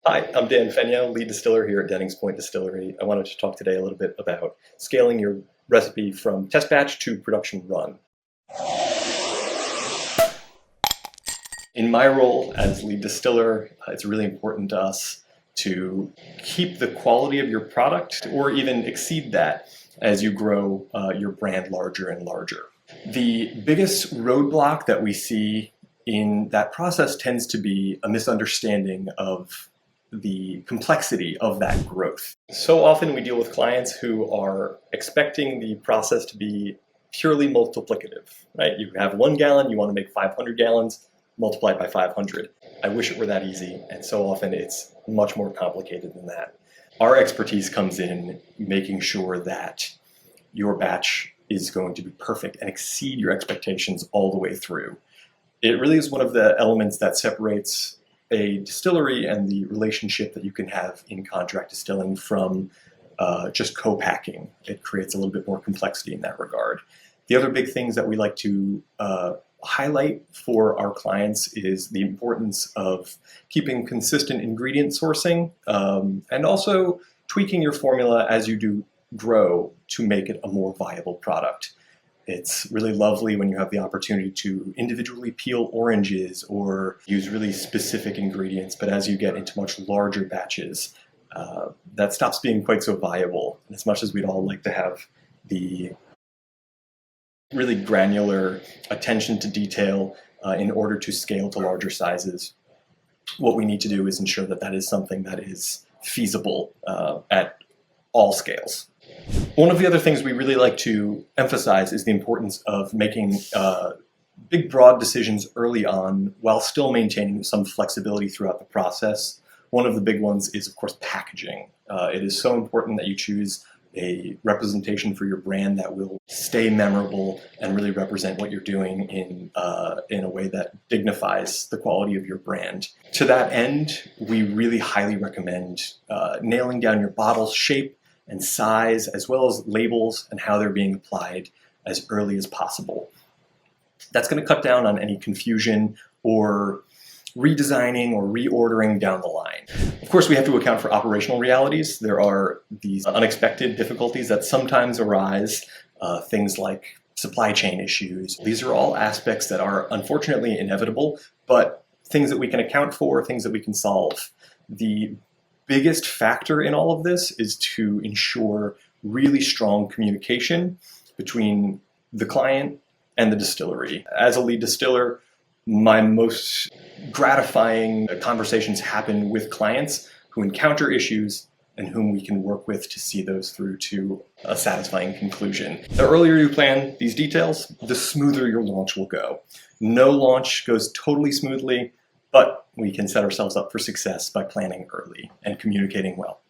Hi, I'm Dan Fenyo, lead distiller here at Dennings Point Distillery. I wanted to talk today a little bit about scaling your recipe from test batch to production run. In my role as lead distiller, it's really important to us to keep the quality of your product or even exceed that as you grow your brand larger and larger. The biggest roadblock that we see in that process tends to be a misunderstanding of the complexity of that growth. So often we deal with clients who are expecting the process to be purely multiplicative, right? You have 1 gallon, you want to make 500 gallons, multiply it by 500. I wish it were that easy, and so often it's much more complicated than that. Our expertise comes in making sure that your batch is going to be perfect and exceed your expectations all the way through. It really is one of the elements that separates a distillery and the relationship that you can have in contract distilling from just co-packing. It creates a little bit more complexity in that regard. The other big things that we like to highlight for our clients is the importance of keeping consistent ingredient sourcing and also tweaking your formula as you do grow to make it a more viable product. It's really lovely when you have the opportunity to individually peel oranges or use really specific ingredients, but as you get into much larger batches, that stops being quite so viable. And as much as we'd all like to have the really granular attention to detail in order to scale to larger sizes, what we need to do is ensure that that is something that is feasible at all scales. One of the other things we really like to emphasize is the importance of making big, broad decisions early on while still maintaining some flexibility throughout the process. One of the big ones is, of course, packaging. It is so important that you choose a representation for your brand that will stay memorable and really represent what you're doing in a way that dignifies the quality of your brand. To that end, we really highly recommend nailing down your bottle's shape and size, as well as labels and how they're being applied as early as possible. That's going to cut down on any confusion or redesigning or reordering down the line. Of course, we have to account for operational realities. There are these unexpected difficulties that sometimes arise, things like supply chain issues. These are all aspects that are unfortunately inevitable, but things that we can account for, things that we can solve. The biggest factor in all of this is to ensure really strong communication between the client and the distillery. As a lead distiller, my most gratifying conversations happen with clients who encounter issues and whom we can work with to see those through to a satisfying conclusion. The earlier you plan these details, the smoother your launch will go. No launch goes totally smoothly, but we can set ourselves up for success by planning early and communicating well.